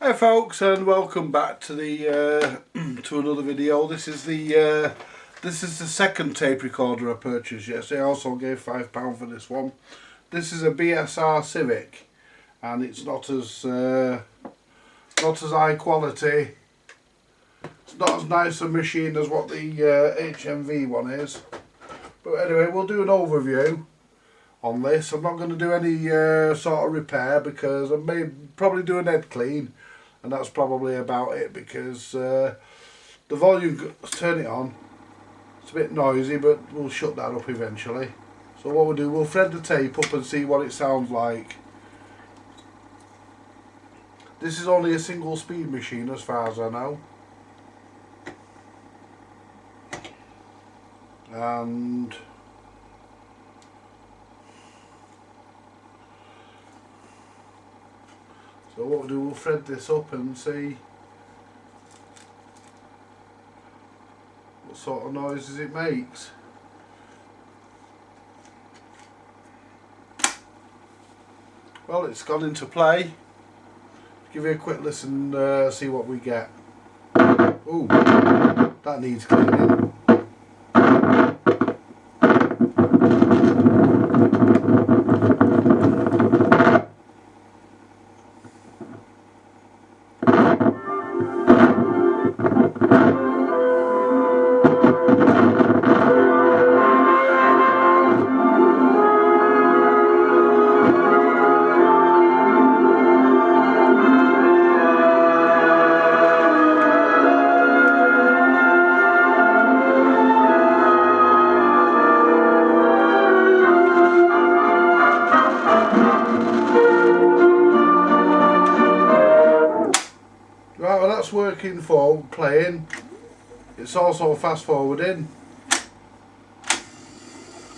Hi folks, and welcome back to the to another video. This is the second tape recorder I purchased yesterday. I also gave £5 for this one. This is a BSR CIVIC, and it's not as high quality. It's not as nice a machine as what the HMV one is. But anyway, we'll do an overview on this. I'm not going to do any sort of repair because I may probably do an head clean, and that's probably about it, because the volume, turn it on, it's a bit noisy, but we'll shut that up eventually. So what we'll do, we'll thread the tape up and see what it sounds like. This is only a single speed machine as far as I know, and so what we'll do, we'll thread this up and see what sort of noises it makes. Well, it's gone into play. Give you a quick listen, see what we get. Ooh, that needs cleaning. Right, well, that's working for playing. It's also fast forwarding.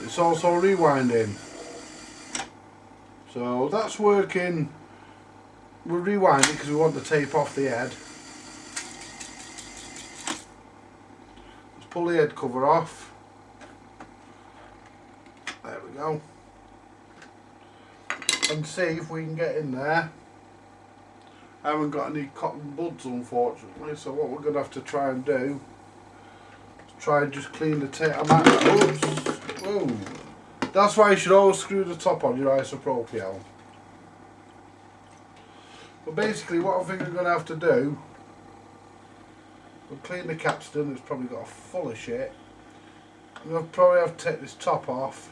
It's also rewinding. So that's working. We'll rewind it because we want the tape off the head. Let's pull the head cover off. There we go. And see if we can get in there. I haven't got any cotton buds, unfortunately, so what we're going to have to try and do is try and just clean the tape. Oops! Whoa! That's why you should always screw the top on your isopropyl. But basically, what I think I'm going to have to do, we'll clean the capstan. It's probably got a full of shit. I'm going to probably have to take this top off.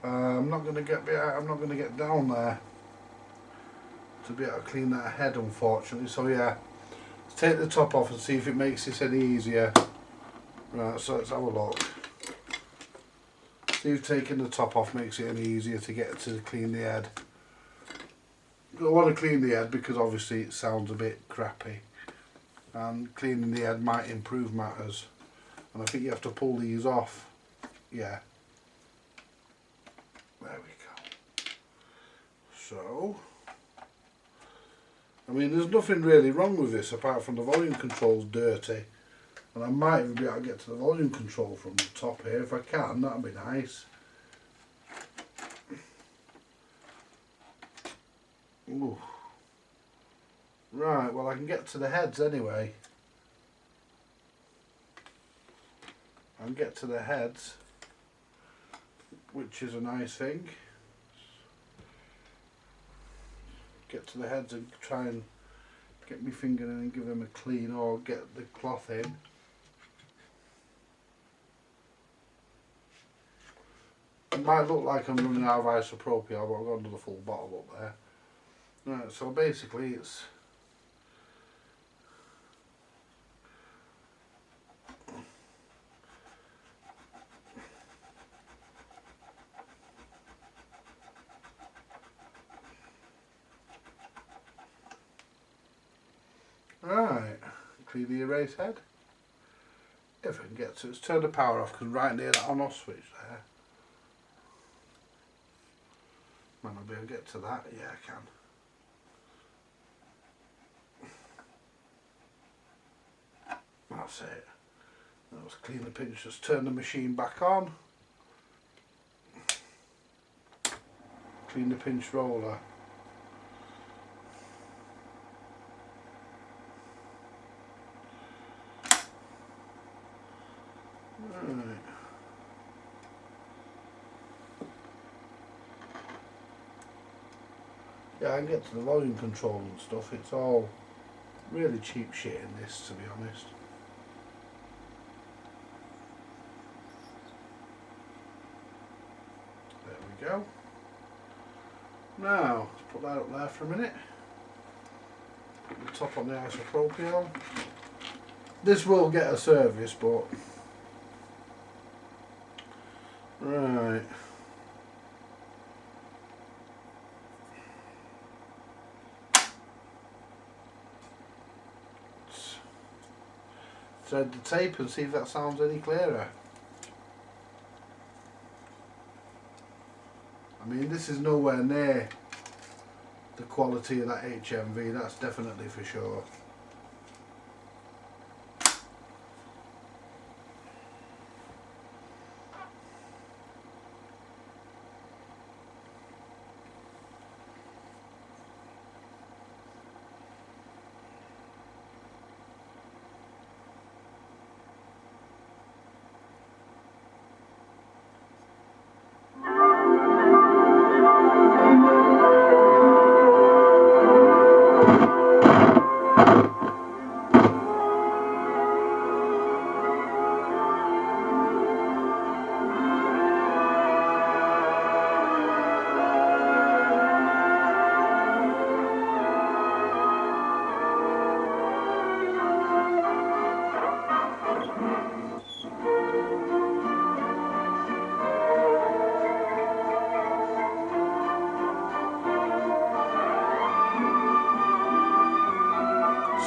I'm not going to get down there to be able to clean that head, unfortunately. So yeah, let's take the top off and see if it makes this any easier. Right, so let's have a look. See if taking the top off makes it any easier to get to clean the head. I want to clean the head because obviously it sounds a bit crappy, and cleaning the head might improve matters. And I think you have to pull these off. Yeah. There we go. So, I mean, there's nothing really wrong with this apart from the volume control's dirty, and I might even be able to get to the volume control from the top here. If I can, that'd be nice. Ooh. Right, well, I can get to the heads anyway. I can get to the heads, which is a nice thing. Get to the heads and try and get my finger in and give them a clean, or get the cloth in. It might look like I'm running out of isopropyl, but I've got another full bottle up there. Right, so basically it's right, clean the erase head. If I can get to it, let's turn the power off, because right near that on-off switch there. Might not be able to get to that. Yeah, I can. That's it. Let's clean the pinch, just turn the machine back on. clean the pinch roller. Right. Yeah, I can get to the volume control and stuff. It's all really cheap shit in this, to be honest. There we go. Now, let's put that up there for a minute. Put the top on the isopropyl. This will get a service, but... Right. Thread the tape and see if that sounds any clearer. I mean, this is nowhere near the quality of that HMV, that's definitely for sure.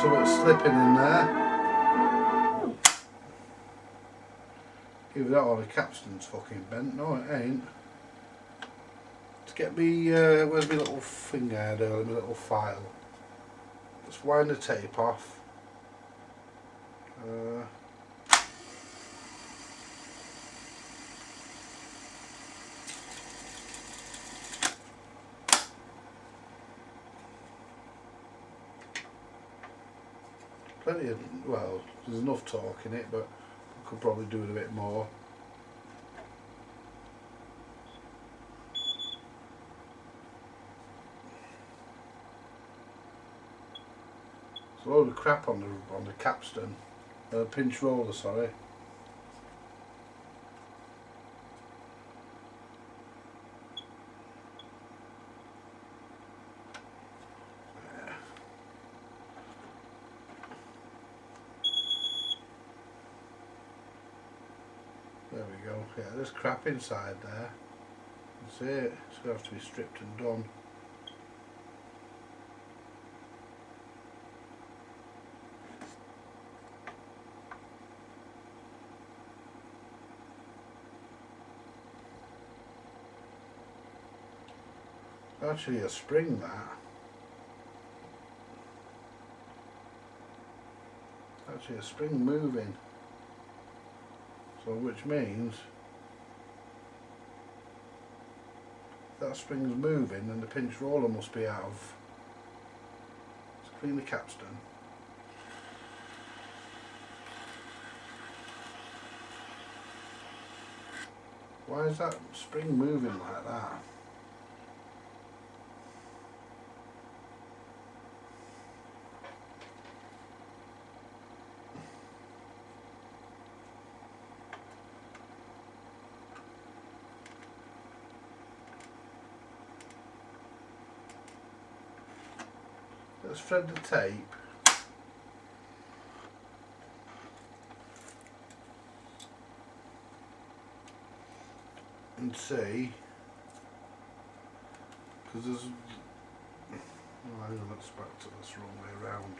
So it's slipping in there. Either that or the capstan's fucking bent. No, it ain't. To get me, where's my little finger head earlier, my little file. Let's wind the tape off. Plenty of, well, there's enough torque in it, but I could probably do it a bit more. There's a load of crap on the capstan, pinch roller, sorry. There we go. Yeah, there's crap inside there. That's it. It's going to have to be stripped and done. Actually a spring, that. Actually a spring moving. So which means that spring's moving and the pinch roller must be out of. Let's clean the capstan. Why is that spring moving like that? Let's thread the tape. And see, because there's, oh, hang on, let's back to this wrong way around.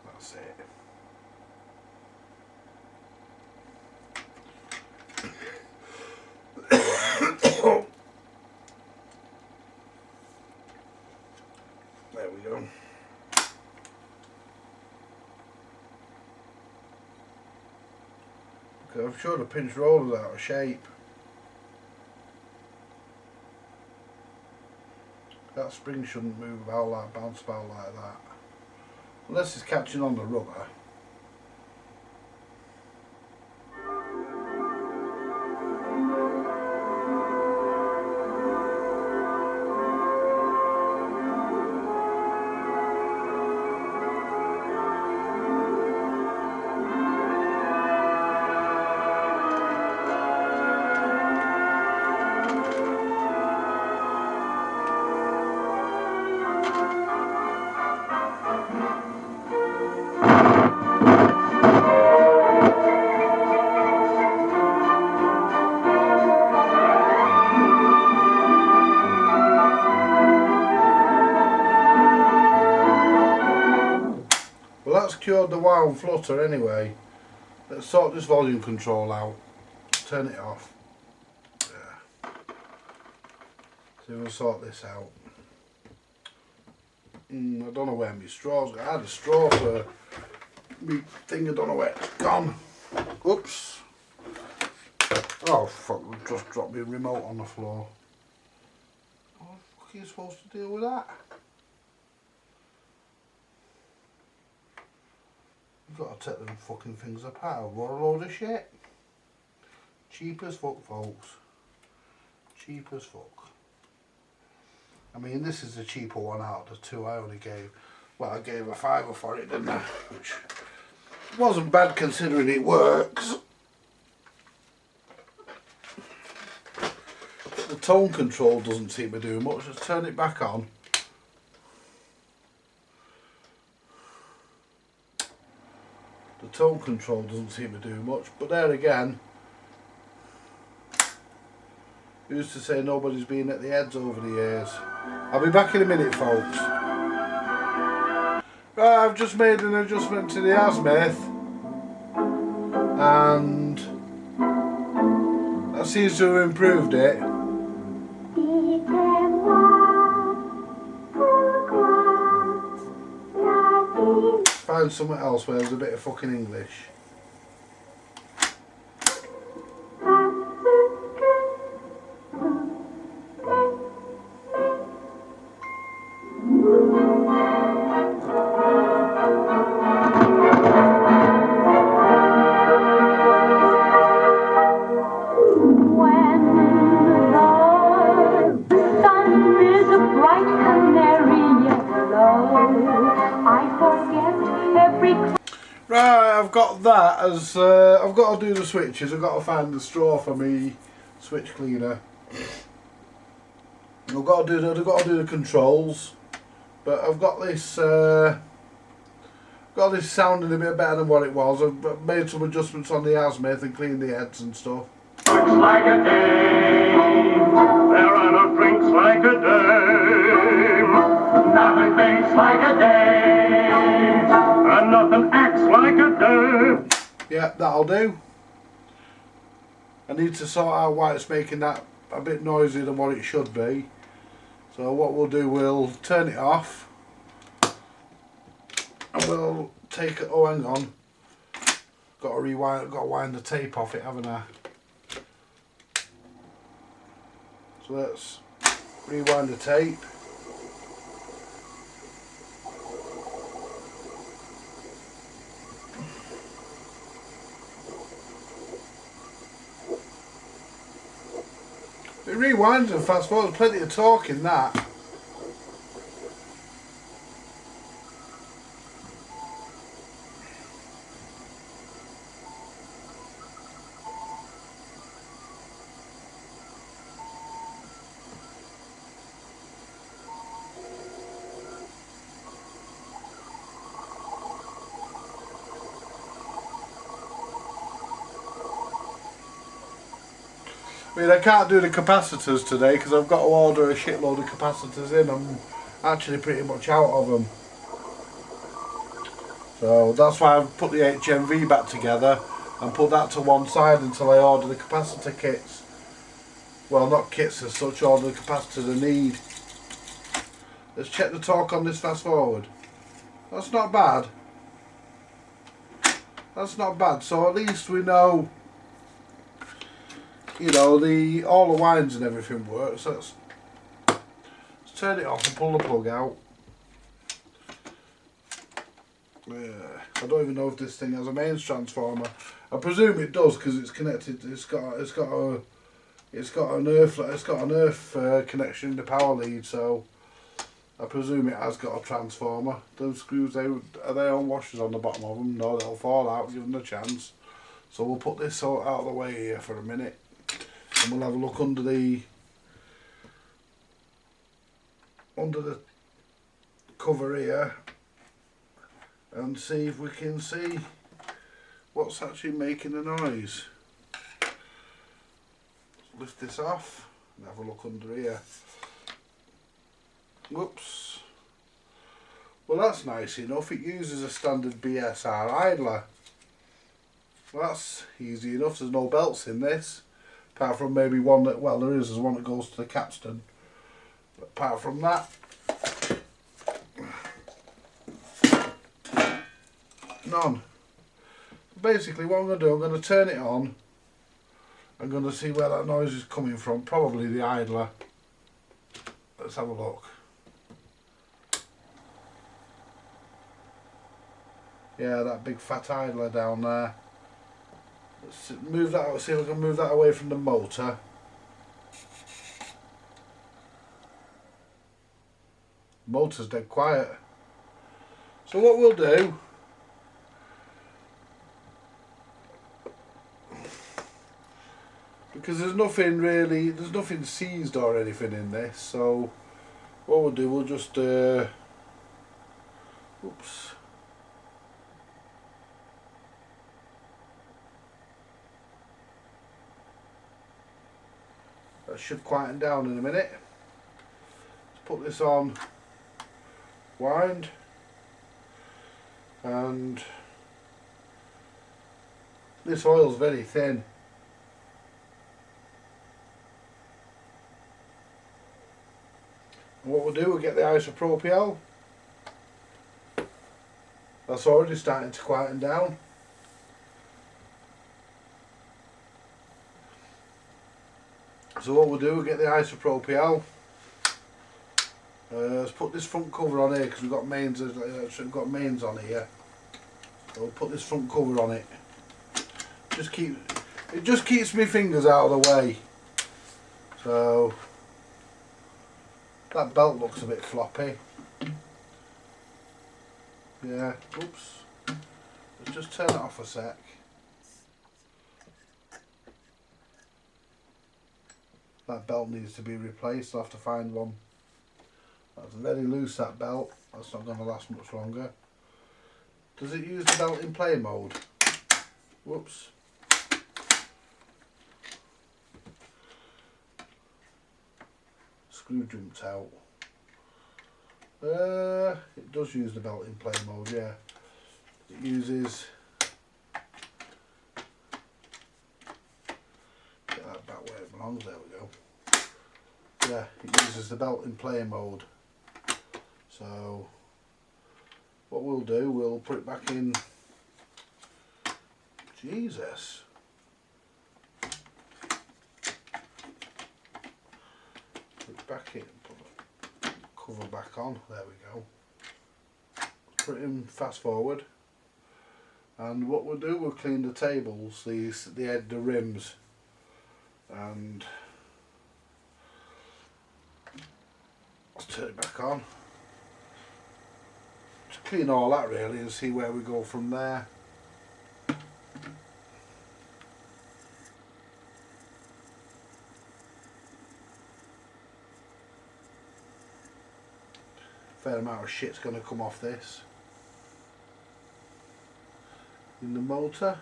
That's it. There we go. Because I'm sure the pinch roller's out of shape. That spring shouldn't move about like bounce about like that. Unless it's catching on the rubber. Well, that's cured the wow and flutter anyway. Let's sort this volume control out. Turn it off. Yeah. So we'll sort this out. I don't know where my straw's gone. I had a straw for me thing, I don't know where it's gone. Oops. Oh fuck, we just dropped my remote on the floor. How the fuck are you supposed to deal with that? You've got to take them fucking things apart. What a load of shit. Cheap as fuck, folks. Cheap as fuck. I mean, this is the cheaper one out of the two. I only gave, well, I gave a £5 for it, didn't I? Which wasn't bad considering it works. The tone control doesn't seem to do much. Let's turn it back on. The tone control doesn't seem to do much, but there again, who's to say nobody's been at the heads over the years. I'll be back in a minute, folks. Right, I've just made an adjustment to the azimuth, and that seems to have improved it. Find somewhere else where there's a bit of fucking English. Right, I've got that as I've got to do the switches. I've got to find the straw for me switch cleaner. I've got to do the controls, but I've got this sounding a bit better than what it was. I've made some adjustments on the azimuth and cleaned the heads and stuff. Drinks like a dame, there are no drinks like a dame. Nothing thinks like a dame, and nothing acts like a dame. Yeah, that'll do. I need to sort out why it's making that a bit noisier than what it should be. So what we'll do, we'll turn it off. And we'll take it, oh hang on. Got to wind the tape off it, haven't I? So let's rewind the tape. It rewinds and fast forwards, plenty of torque in that. I mean, I can't do the capacitors today because I've got to order a shitload of capacitors in. I'm actually pretty much out of them. So that's why I've put the HMV back together and put that to one side until I order the capacitor kits. Well, not kits as such, order the capacitors I need. Let's check the torque on this fast forward. That's not bad. That's not bad. So at least we know you know, all the wines and everything work. So let's turn it off and pull the plug out. I don't even know if this thing has a mains transformer. I presume it does because it's connected. It's got an earth connection in the power lead. So I presume it has got a transformer. Those screws, are they on washers on the bottom of them? No, they'll fall out. Give them a chance. So we'll put this out of the way here for a minute, and we'll have a look under the cover here and see if we can see what's actually making the noise. Lift this off and have a look under here. Whoops. Well, that's nice enough. It uses a standard BSR idler. Well, that's easy enough. There's no belts in this, apart from maybe one that, well, there's one that goes to the capstan. But apart from that, none. Basically what I'm going to do, I'm going to turn it on. I'm going to see where that noise is coming from, probably the idler. Let's have a look. Yeah, that big fat idler down there. Let's move that out, see if we can move that away from the motor. Motor's dead quiet. So what we'll do, because there's nothing seized or anything in this, so what we'll do, we'll just oops, that should quieten down in a minute. Let's put this on wind, and this oil's very thin. And what we'll do, we'll get the isopropyl. That's already starting to quieten down. So what we'll do, we'll get the isopropyl. Let's put this front cover on here because we've got mains on here. So we'll put this front cover on it. It just keeps my fingers out of the way. So that belt looks a bit floppy. Yeah, oops. Let's just turn it off a sec. That belt needs to be replaced. I'll have to find one. That's very loose, that belt. That's not going to last much longer. Does it use the belt in play mode? Whoops. Screw jumped out. It does use the belt in play mode, yeah. It uses... Get that back where it belongs, there we go. Yeah, it uses the belt in play mode. So what we'll do, we'll put it back in. Jesus. Put it back in, put the cover back on, there we go. Put it in fast forward. And what we'll do, we'll clean the tables, the rims, and let's turn it back on. Just clean all that really and see where we go from there. Fair amount of shit's going to come off this. In the motor.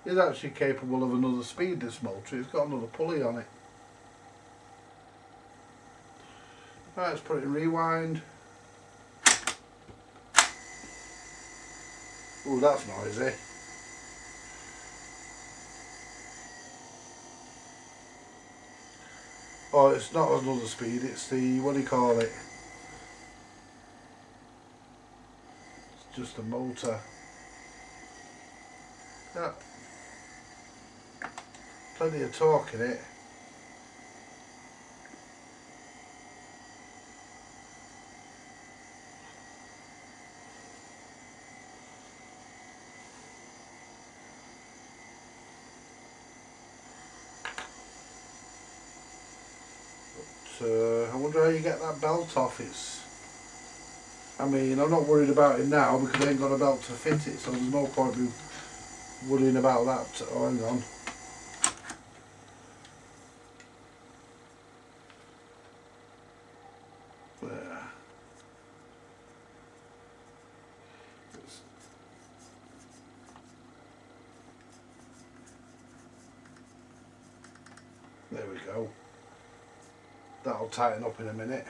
It's actually capable of another speed, this motor. It's got another pulley on it. Right, let's put it in rewind. Oh, that's noisy. Oh, it's not another speed, it's the, what do you call it? just a motor. Yeah. Plenty of torque in it. I wonder how you get that belt off. I mean, I'm not worried about it now because I ain't got a belt to fit it, so there's no point in worrying about that. Oh, hang on. There. There we go. That'll tighten up in a minute.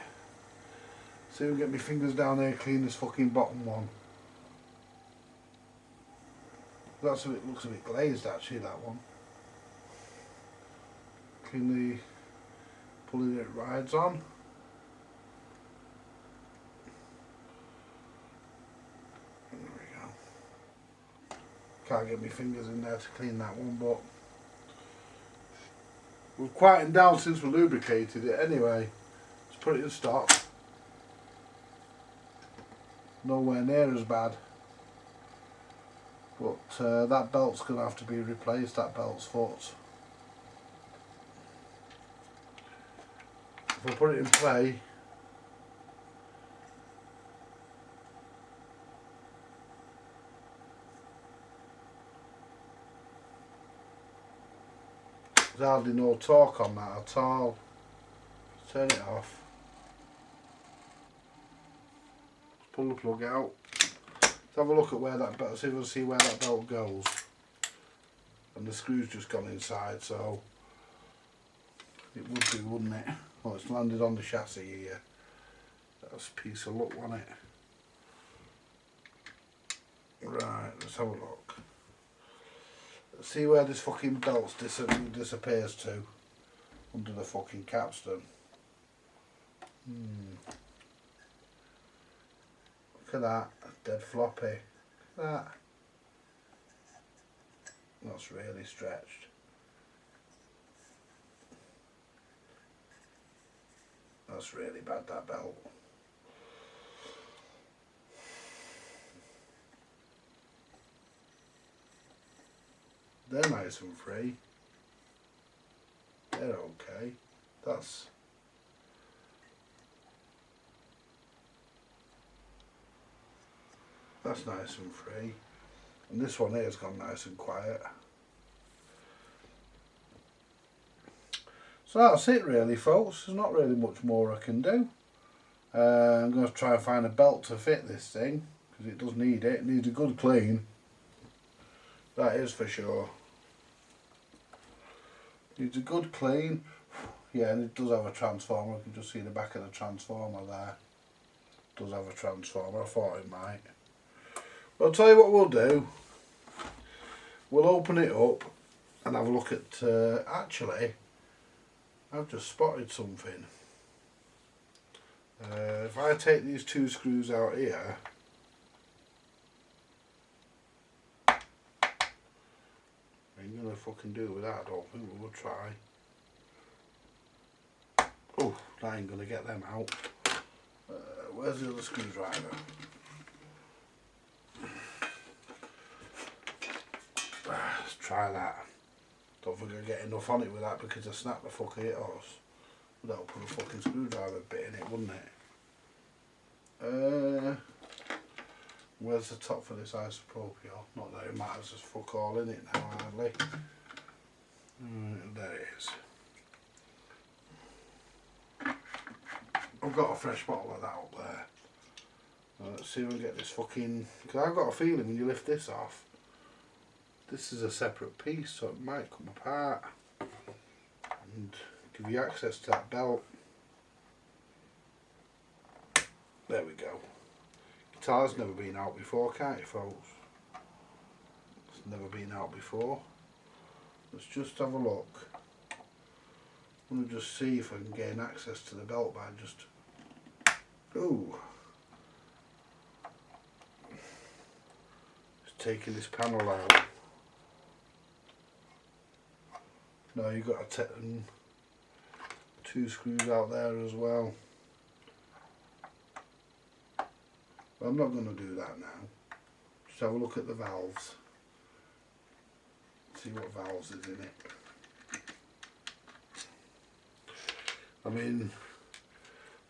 See if I can get my fingers down there, clean this fucking bottom one. Looks a bit glazed actually, that one. Clean the pulley that it rides on. There we go. Can't get my fingers in there to clean that one, but we've quietened down since we lubricated it anyway. Let's put it in stock. Nowhere near as bad. But that belt's going to have to be replaced, that belt's foot. If I put it in play, there's hardly no torque on that at all. Turn it off. Pull the plug out. Let's have a look at where that belt, see if we can see where that belt goes. And the screw's just gone inside, so it would do, wouldn't it? Well, it's landed on the chassis here. That's a piece of luck, wasn't it? Right, let's have a look. Let's see where this fucking belt disappears to. Under the fucking capstan. Look at that, dead floppy. Look at that. That's really stretched. That's really bad, that belt. They're nice and free. They're okay. That's nice and free. And this one here's gone nice and quiet. So that's it really, folks. There's not really much more I can do. I'm going to try and find a belt to fit this thing, because it does need it. It needs a good clean. That is for sure. Needs a good clean. Yeah, and it does have a transformer. I can just see the back of the transformer there. It does have a transformer. I thought it might. But I'll tell you what we'll do. We'll open it up and have a look at... actually, I've just spotted something. If I take these two screws out here, I ain't gonna fucking do with that, I don't think. We'll try. Oh, I ain't gonna get them out. Where's the other screwdriver? Let's try that. Don't think I get enough on it with that because I snapped the fucking it off. That'll put a fucking screwdriver bit in it, wouldn't it? Where's the top for this isopropyl? Not that it matters, there's fuck all in it now hardly. There it is. I've got a fresh bottle of that up there. Let's see if we can get this fucking... Because I've got a feeling when you lift this off, this is a separate piece, so it might come apart and give you access to that belt. There we go. Guitar's never been out before, can't you, folks? It's never been out before. Let's just have a look. I'm going to just see if I can gain access to the belt by just... Ooh. taking this panel out. No, you've got to take them 2 screws out there as well. But I'm not going to do that now. Just have a look at the valves. See what valves is in it. I mean,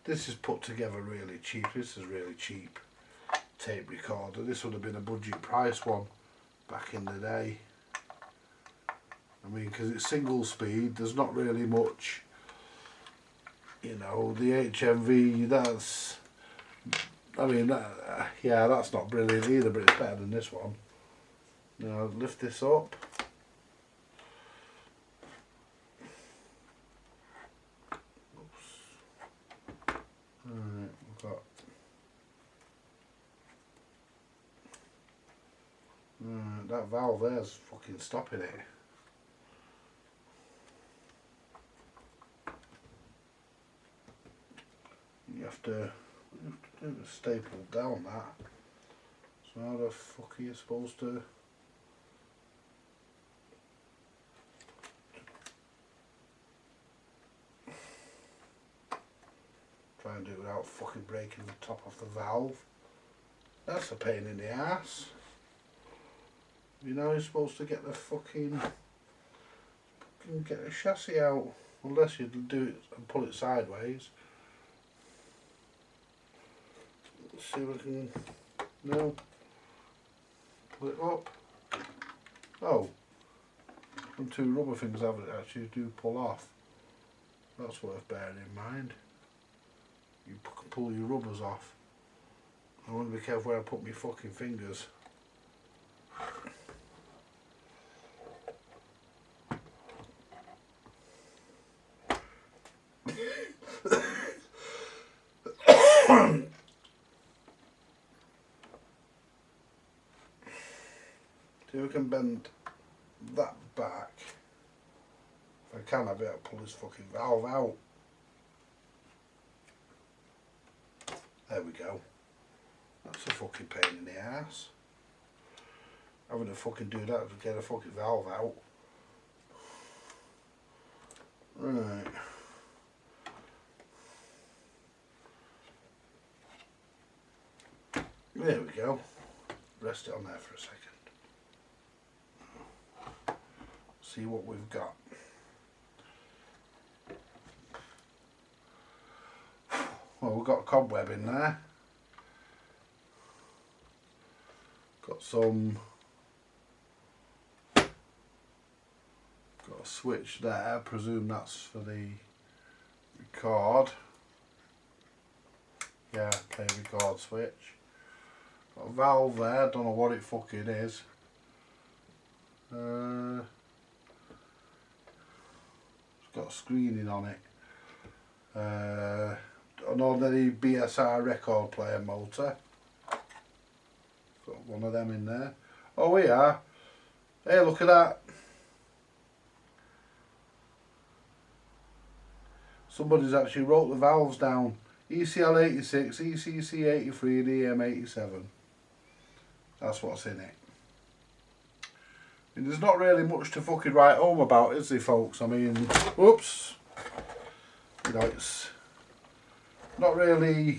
this is put together really cheap. This is really cheap tape recorder. This would have been a budget price one back in the day. I mean, because it's single speed, there's not really much, you know. The HMV, that's, I mean, yeah, that's not brilliant either, but it's better than this one. Now lift this up. Alright, we've got that valve there's fucking stopping it. You have to staple down that. So how the fuck are you supposed to? Try and do it without fucking breaking the top off the valve. That's a pain in the ass. You know you're supposed to get the fucking get the chassis out, unless you do it and pull it sideways. Let's see if we can. No. Pull it up. Oh, them 2 rubber things haven't actually do pull off. That's worth bearing in mind. You can pull your rubbers off. I want to be careful where I put my fucking fingers. See if we can bend that back. If I can, I'll be able to pull this fucking valve out. There we go. That's a fucking pain in the ass. Having to fucking do that to get a fucking valve out. Right. There we go. Rest it on there for a second. See what we've got. Well, we've got a cobweb in there. Got some. Got a switch there. I presume that's for the record. Yeah, play record switch. Got a valve there. Don't know what it fucking is. It's got a screening on it. An ordinary BSR record player motor. Got one of them in there. Oh, we are. Hey, look at that. Somebody's actually wrote the valves down. ECL 86, ECC 83 and EM 87. That's what's in it. And there's not really much to fucking write home about, is there, folks? I mean, whoops. You know, it's not really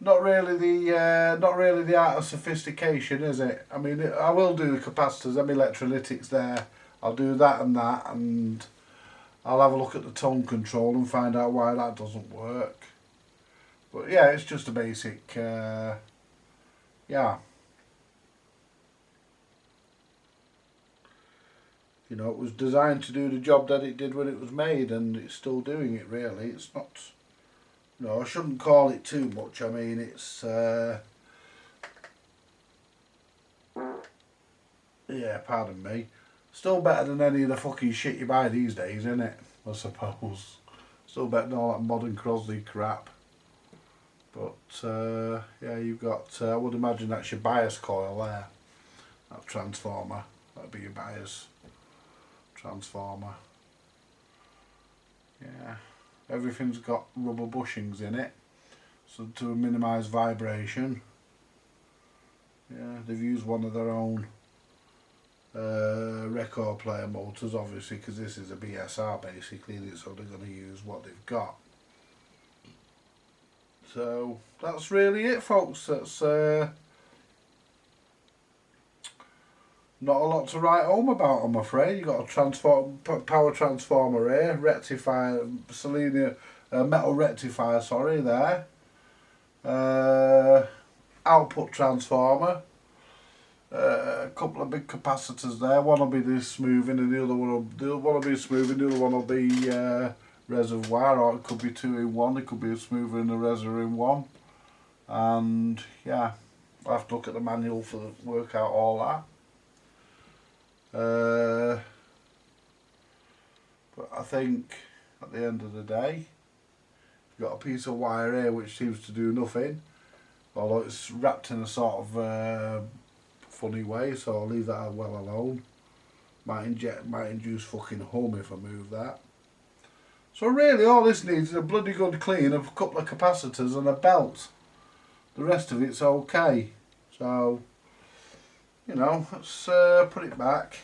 the art of sophistication, is it? I mean, I will do the capacitors, them electrolytics there. I'll do that, and I'll have a look at the tone control and find out why that doesn't work. But yeah, it's just a basic, yeah. You know, it was designed to do the job that it did when it was made, and it's still doing it, really. It's not, you know, I shouldn't call it too much. I mean, it's, yeah, pardon me. Still better than any of the fucking shit you buy these days, isn't it? I suppose. Still better than all that modern Crosley crap. But, yeah, you've got, I would imagine that's your bias coil there. That transformer. That'd be your bias transformer. Yeah, everything's got rubber bushings in it, so to minimise vibration. Yeah, they've used one of their own record player motors, obviously, because this is a BSR basically, and it's only going to use what they've got. So that's really it, folks. That's not a lot to write home about, I'm afraid. You've got a power transformer here, rectifier, selenium, metal rectifier, sorry, there. Output transformer. A couple of big capacitors there. One will be this smoothing, and the other one will be smoothing. The other one will be reservoir, or it could be 2 in 1. It could be a smoother and a reservoir in 1. And yeah, I'll have to look at the manual for work out all that. But I think at the end of the day, you've got a piece of wire here which seems to do nothing, although it's wrapped in a sort of funny way, so I'll leave that well alone. Might induce fucking hum if I move that. So really all this needs is a bloody good clean of a couple of capacitors and a belt. The rest of it's okay. So, you know, let's put it back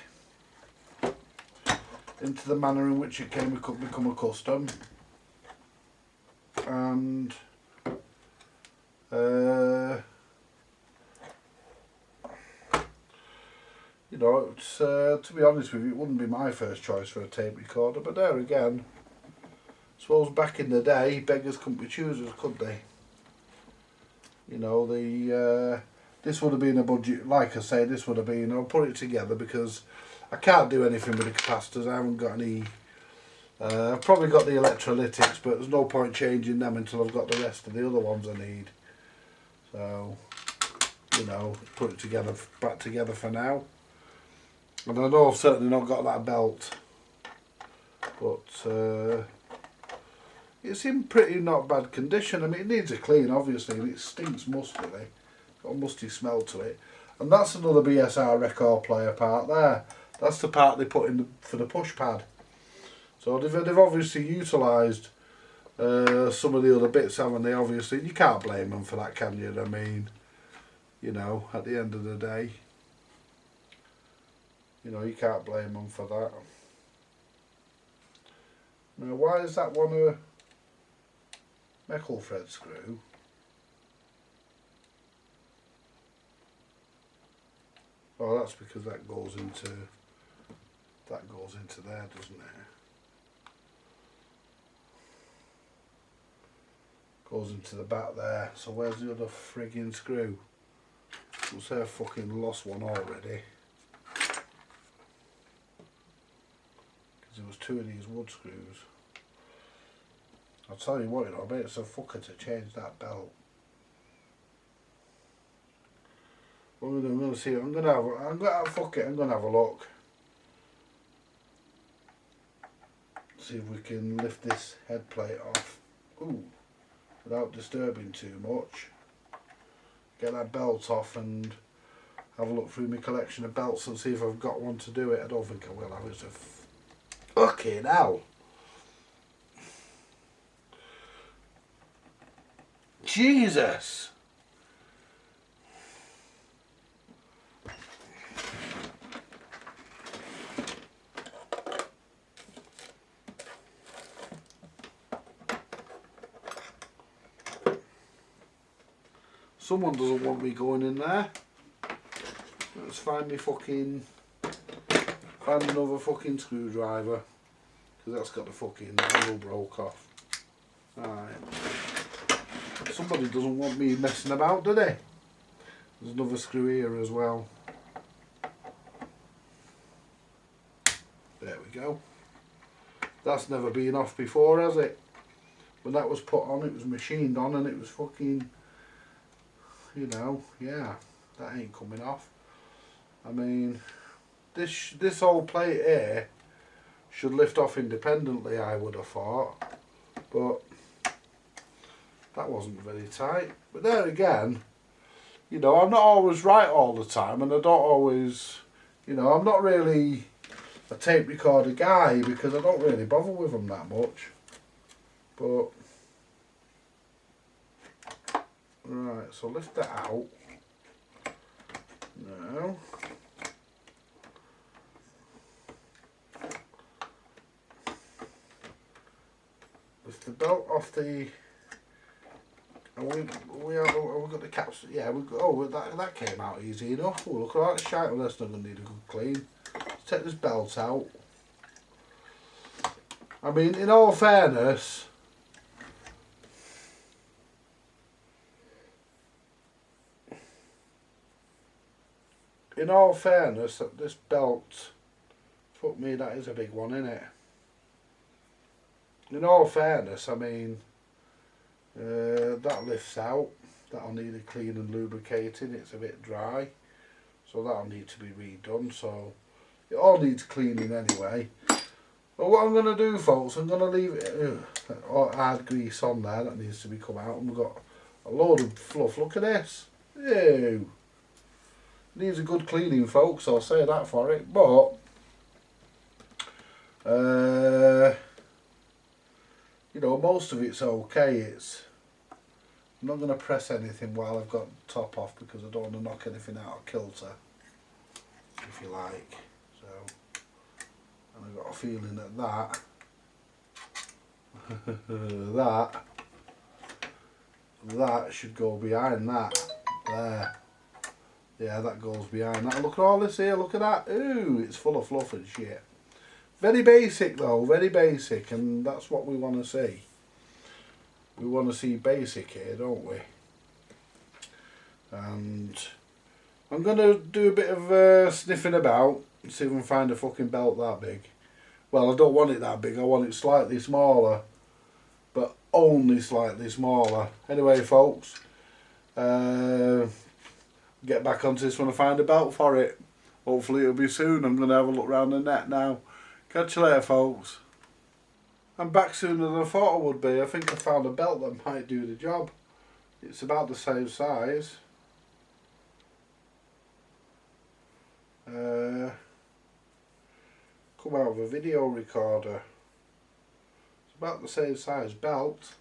into the manner in which it can become accustomed. And you know, it's to be honest with you, it wouldn't be my first choice for a tape recorder, but there again, I suppose back in the day, beggars couldn't be choosers, could they? You know, this would have been a budget, like I say, this would have been, I'll put it together because I can't do anything with the capacitors. I haven't got any, I've probably got the electrolytics, but there's no point changing them until I've got the rest of the other ones I need. So, you know, put it together, back together for now. And I know I've certainly not got that belt, but it's in pretty not bad condition. I mean, it needs a clean, obviously, and it stinks mustily. Got a musty smell to it. And that's another BSR record player part there. That's the part they put in for the push pad. So they've obviously utilised some of the other bits, haven't they? Obviously, you can't blame them for that, can you? I mean, you know, at the end of the day, you know, you can't blame them for that. Now, why is that one a metal thread screw? Oh, that's because that goes into there, doesn't it? Goes into the back there. So where's the other frigging screw? I'll say I fucking lost one already. Because there was 2 of these wood screws. I'll tell you what, you know, I bet it's a fucker to change that belt. What I'm going to see, I'm going to have a look. See if we can lift this head plate off. Ooh, without disturbing too much. Get that belt off and have a look through my collection of belts and see if I've got one to do it. I don't think I will have. It's a fucking hell. Jesus. Someone doesn't want me going in there. Let's find another fucking screwdriver, because that's got the fucking handle broke off. Alright. Somebody doesn't want me messing about, do they? There's another screw here as well. There we go. That's never been off before, has it? When that was put on, it was machined on, and it was fucking, you know, yeah, that ain't coming off. I mean, this whole plate here should lift off independently, I would have thought, but that wasn't very tight. But there again, you know, I'm not always right all the time, and I don't always, you know, I'm not really a tape recorder guy because I don't really bother with them that much. But right, so lift that out. Now, lift the belt off the. We got the caps. Yeah, we got. Oh, that came out easy enough. Oh, look at that shite. Well, that's not gonna need a good clean. Let's take this belt out. I mean, in all fairness, that this belt, fuck me, that is a big one, isn't it? In all fairness, I mean, that lifts out. That'll need a clean and lubricating. It's a bit dry, so that'll need to be redone. So it all needs cleaning anyway. But what I'm going to do, folks, I'm going to leave it hard grease on there that needs to be come out, and we've got a load of fluff. Look at this. Ew. Needs a good cleaning, folks, I'll say that for it. But you know, most of it's okay. I'm not going to press anything while I've got the top off, because I don't want to knock anything out of kilter, if you like. So, and I've got a feeling that that should go behind that there. Yeah, that goes behind that. Look at all this here. Look at that. Ooh, it's full of fluff and shit. Very basic though, very basic, and that's what we want to see. We want to see basic here, don't we? And I'm going to do a bit of sniffing about and see if I can find a fucking belt that big. Well, I don't want it that big, I want it slightly smaller, but only slightly smaller. Anyway, folks, get back onto this when I find a belt for it. Hopefully it'll be soon. I'm going to have a look around the net now. Catch you later, folks. I'm back sooner than I thought I would be. I think I found a belt that might do the job. It's about the same size. Come out of a video recorder. It's about the same size belt.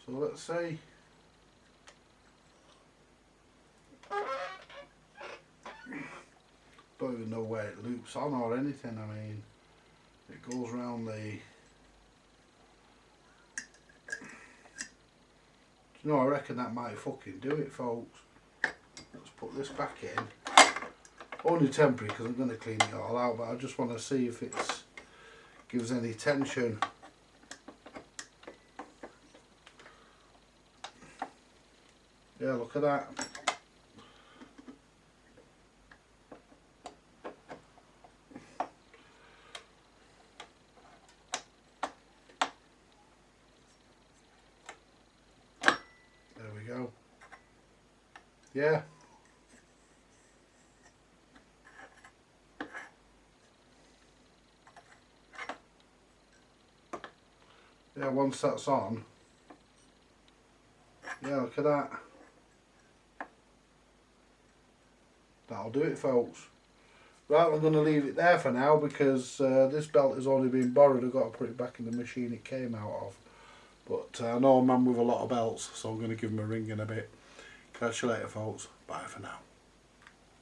So let's see. Don't even know where it loops on or anything. I mean, it goes round the. You know, I reckon that might fucking do it, folks. Let's put this back in. Only temporary, because I'm going to clean it all out, but I just want to see if it gives any tension. Yeah, look at that. There we go. Yeah. Yeah, once that's on. Yeah, look at that. That'll do it, folks. Right, I'm going to leave it there for now, because this belt has only been borrowed. I've got to put it back in the machine it came out of. But I know a man with a lot of belts, so I'm going to give him a ring in a bit. Catch you later, folks. Bye for now.